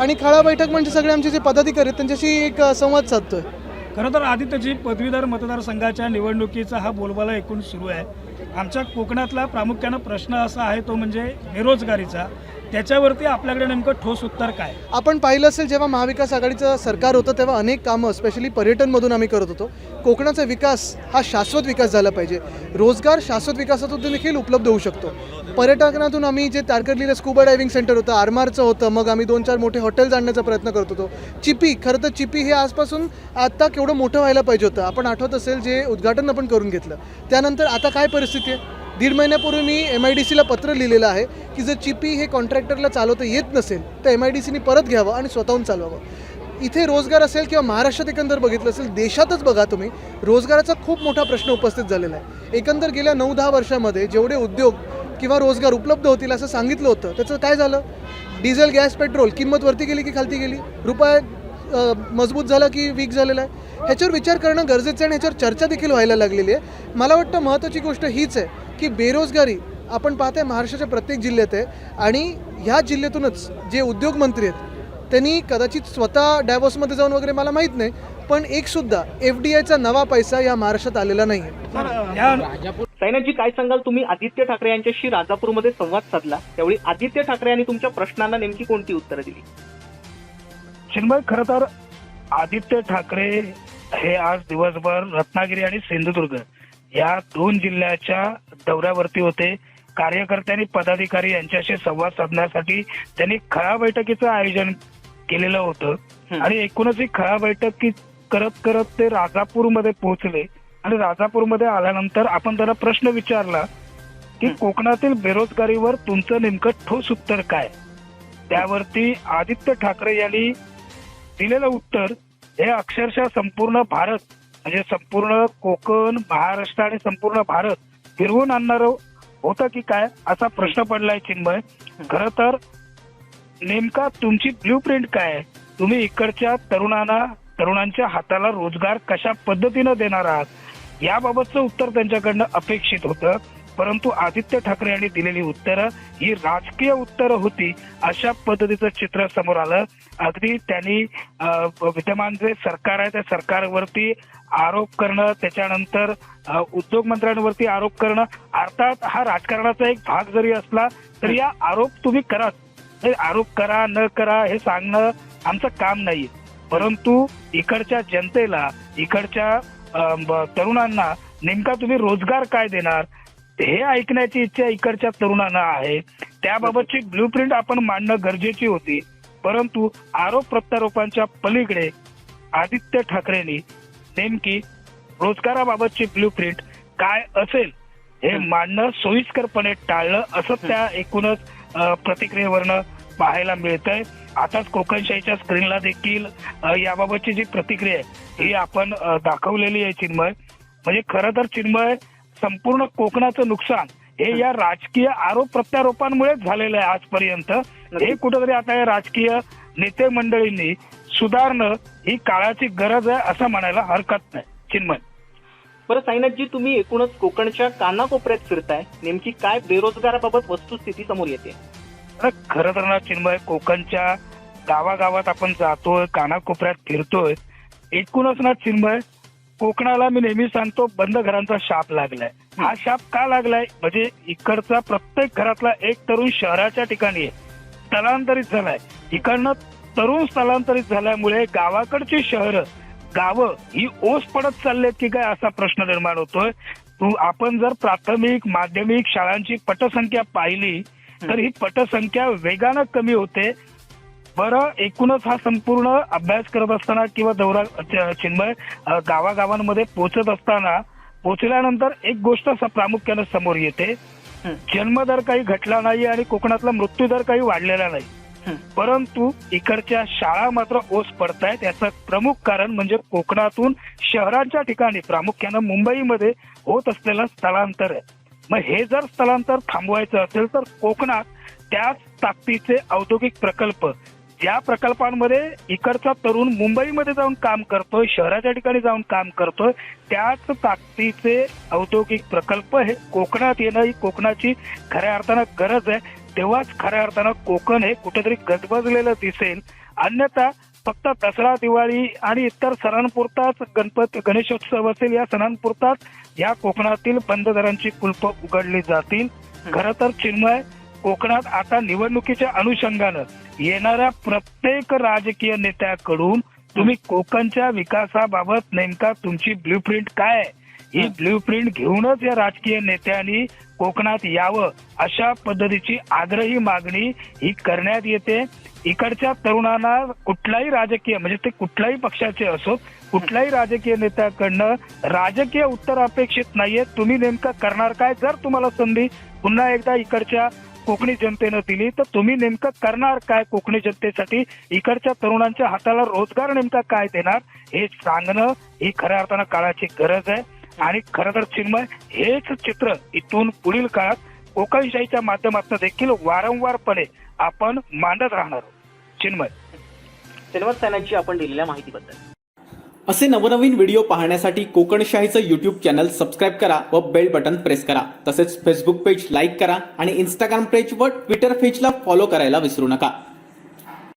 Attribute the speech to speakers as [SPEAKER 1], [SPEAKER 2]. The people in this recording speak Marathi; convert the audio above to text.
[SPEAKER 1] आणि खळा बैठक म्हणजे सगळे आमचे जे पदाधिकारी आहेत त्यांच्याशी एक संवाद साधतोय.
[SPEAKER 2] खरं तर आदित्यजी, पदवीधर मतदारसंघाच्या निवडणुकीचा हा बोलबाला एकूण सुरू आहे. आमच्या कोकणातला प्रामुख्यानं प्रश्न असा आहे तो म्हणजे बेरोजगारीचा. त्याच्यावरती आपल्याकडे नेमकं ठोस उत्तर काय?
[SPEAKER 1] आपण पाहिलं असेल जेव्हा महाविकास आघाडीचं सरकार होतं तेव्हा अनेक कामं स्पेशली पर्यटनमधून आम्ही करत होतो. कोकणाचा विकास हा शाश्वत विकास झाला पाहिजे. रोजगार शाश्वत विकासातून देखील उपलब्ध होऊ शकतो. पर्यटनातून आम्ही जे तारकर्लीला स्कुबा डायव्हिंग सेंटर होतं, आरमारचं होतं, मग आम्ही 2-4 मोठे हॉटेल्स आणण्याचा प्रयत्न करत होतो. चिपी, खरं तर चिपी हे आजपासून आत्ता केवढं मोठं व्हायला पाहिजे होतं. आपण आठवत असेल जे उद्घाटन आपण करून घेतलं. त्यानंतर आता काय परिस्थिती आहे? 1.5 महिन्यापूर्वी मी MIDCला पत्र लिहिलेलं आहे की जर चिपी हे कॉन्ट्रॅक्टरला चालवता येत नसेल तर MIDCने परत घ्यावं आणि स्वतःहून चालवावं. इथे रोजगार असेल किंवा महाराष्ट्रात एकंदर बघितलं असेल, देशातच बघा तुम्ही, रोजगाराचा खूप मोठा प्रश्न उपस्थित झालेला आहे. एकंदर गेल्या 9-10 वर्षामध्ये जेवढे उद्योग किंवा रोजगार उपलब्ध होतील असं सांगितलं होतं, त्याचं काय झालं? डिझेल, गॅस, पेट्रोल किंमत वरती गेली की खालती गेली? रुपया मजबूत झाला की वीक झालेला आहे? ह्याच्यावर विचार करणं गरजेचं आहे आणि ह्याच्यावर चर्चा देखील व्हायला लागलेली आहे. मला वाटतं महत्त्वाची गोष्ट हीच आहे की बेरोजगारी आपण पाहताय महाराष्ट्राच्या प्रत्येक जिल्ह्यात आहे आणि ह्या जिल्ह्यातूनच जे उद्योगमंत्री आहेत त्यांनी कदाचित स्वतः डॅव्होसमध्ये जाऊन वगैरे मला माहीत नाही, पण एकसुद्धा FDIचा नवा पैसा या महाराष्ट्रात आलेला नाही आहे.
[SPEAKER 3] साईनाथजी, काय सांगाल तुम्ही? आदित्य ठाकरे यांच्याशी राजापूरमध्ये संवाद साधला, त्यावेळी आदित्य ठाकरे यांनी तुमच्या प्रश्नांना नेमकी कोणती उत्तरं दिली?
[SPEAKER 2] चिन्मय, खरं तर आदित्य ठाकरे हे आज दिवसभर रत्नागिरी आणि सिंधुदुर्ग या 2 जिल्ह्याच्या दौऱ्यावरती होते. कार्यकर्त्यांनी पदाधिकारी यांच्याशी संवाद साधण्यासाठी त्यांनी खळा बैठकीचं आयोजन केलेलं होतं आणि एकूणच ही खळा बैठक करत करत ते राजापूरमध्ये पोहोचले आणि राजापूरमध्ये आल्यानंतर आपण त्यांना प्रश्न विचारला की कोकणातील बेरोजगारीवर तुमचं नेमकं ठोस उत्तर काय? त्यावरती आदित्य ठाकरे यांनी दिलेलं उत्तर हे अक्षरशः संपूर्ण भारत म्हणजे संपूर्ण कोकण, महाराष्ट्र आणि संपूर्ण भारत फिरवून आणणारं होतं की काय असा प्रश्न पडलाय. चिन्मय, खरं तर नेमका तुमची ब्ल्यू प्रिंट काय आहे? तुम्ही इकडच्या तरुणांच्या हाताला रोजगार कशा पद्धतीनं देणार आहात याबाबतचं उत्तर त्यांच्याकडनं अपेक्षित होतं. परंतु आदित्य ठाकरे यांनी दिलेली उत्तरं ही राजकीय उत्तरं होती अशा पद्धतीचं चित्र समोर आलं. अगदी त्यांनी विद्यमान जे सरकार आहे त्या सरकारवरती आरोप करणं, त्याच्यानंतर उद्योग मंत्र्यांवरती आरोप करणं, अर्थात हा राजकारणाचा एक भाग जरी असला तरी या आरोप तुम्ही करा, आरोप करा न करा हे सांगणं आमचं काम नाही. परंतु इकडच्या जनतेला, इकडच्या तरुणांना नेमका तुम्ही रोजगार काय देणार हे ऐकण्याची इच्छा इकडच्या तरुणांना आहे. त्याबाबतची ब्ल्यूप्रिंट आपण मांडणं गरजेची होती. परंतु आरोप प्रत्यारोपांच्या पलीकडे आदित्य ठाकरेंनी नेमकी रोजगाराबाबतची ब्ल्यूप्रिंट काय असेल हे मांडणं सोयीस्करपणे टाळलं असं त्या एकूणच प्रतिक्रियेवरनं पाहायला मिळतंय. आताच कोकणशाहीच्या स्क्रीनला देखील याबाबतची जी प्रतिक्रिया आहे ही आपण दाखवलेली आहे. चिन्मय, म्हणजे खरं तर चिन्मय, संपूर्ण कोकणाचं नुकसान हे या राजकीय आरोप प्रत्यारोपांमुळेच झालेलं आहे आजपर्यंत. हे कुठेतरी आता या राजकीय नेते मंडळींनी सुधारणं ही काळाची गरज आहे असं म्हणायला हरकत नाही. चिन्मय,
[SPEAKER 3] बरं साईनाथजी, तुम्ही एकूणच कोकणच्या कानाकोपऱ्यात फिरताय, नेमकी काय बेरोजगाराबाबत वस्तुस्थिती समोर येते?
[SPEAKER 2] खरं तर ना चिन्मय, कोकणच्या गावागावात आपण जातोय, कानाकोपऱ्यात फिरतोय. एकूणच ना चिन्मय, कोकणाला मी नेहमी सांगतो बंद घरांचा शाप लागलाय. हा शाप का लागलाय? म्हणजे इकडचा प्रत्येक घरातला एक तरुण शहराच्या ठिकाणी आहे, स्थलांतरित झालाय. इकडनं तरुण स्थलांतरित झाल्यामुळे गावाकडची शहरं, गावं ही ओस पडत चाललेत की काय असा प्रश्न निर्माण होतोय. आपण जर प्राथमिक, माध्यमिक शाळांची पटसंख्या पाहिली तर ही पटसंख्या वेगानं कमी होते. बरं, एकूणच हा संपूर्ण अभ्यास करत असताना किंवा दौरा चिन्मय गावागावांमध्ये पोहोचत असताना पोहोचल्यानंतर एक गोष्ट प्रामुख्यानं समोर येते. जन्मदर काही घटला नाही आणि कोकणातला मृत्यूदर काही वाढलेला नाही. परंतु इकडच्या शाळा मात्र ओस पडतायत. याचं प्रमुख कारण म्हणजे कोकणातून शहरांच्या ठिकाणी प्रामुख्यानं मुंबईमध्ये होत असलेलं स्थलांतर आहे. मग हे जर स्थलांतर थांबवायचं असेल तर कोकणात त्याच ताकदीचे औद्योगिक प्रकल्प, ज्या प्रकल्पांमध्ये इकडचा तरुण मुंबईमध्ये जाऊन काम करतोय, शहराच्या ठिकाणी जाऊन काम करतोय, त्याच ताकदीचे औद्योगिक प्रकल्प हे कोकणात येणं ही कोकणाची खऱ्या अर्थानं गरज आहे. तेव्हाच खऱ्या अर्थानं कोकण हे कुठेतरी गजबजलेलं दिसेल अन्यथा फक्त दसरा, दिवाळी आणि इतर सणांपुरताच गणेशोत्सव असेल या सणांपुरताच या कोकणातील बंद दारांची कुलप उघडली जातील. खरं तर चिन्मय, कोकणात आता निवडणुकीच्या अनुषंगानं येणाऱ्या प्रत्येक राजकीय नेत्याकडून तुम्ही कोकणच्या विकासाबाबत नेमका तुमची ब्ल्यूप्रिंट काय आहे, ही ब्ल्यूप्रिंट घेऊनच या राजकीय नेत्यांनी कोकणात यावं अशा पद्धतीची आग्रही मागणी ही करण्यात येते. इकडच्या तरुणांना कुठलाही राजकीय म्हणजे ते कुठल्याही पक्षाचे असो, कुठल्याही राजकीय नेत्याकडनं राजकीय उत्तर अपेक्षित नाहीये. तुम्ही नेमकं करणार काय? जर तुम्हाला संधी पुन्हा एकदा इकडच्या कोकणी जनतेनं दिली तर तुम्ही नेमकं करणार काय कोकणी जनतेसाठी? इकडच्या तरुणांच्या हाताला रोजगार नेमका काय देणार हे सांगणं ही खऱ्या अर्थानं काळाची गरज आहे. आणि खरं तर चिन्मय, हेच चित्र इथून पुढील काळात कोकणशाहीच्या माध्यमातून देखील वारंवारपणे आपण मांडत राहणार आहोत. चिन्मय,
[SPEAKER 3] धन्यवाद सायनाथजी आपण दिलेल्या माहितीबद्दल.
[SPEAKER 4] असे नवनवीन व्हिडिओ पाहण्यासाठी कोकणशाहीचं यूट्यूब चॅनल सबस्क्राईब करा व बेल बटन प्रेस करा. तसेच फेसबुक पेज लाईक करा आणि इंस्टाग्राम पेज व ट्विटर पेजला फॉलो करायला विसरू नका.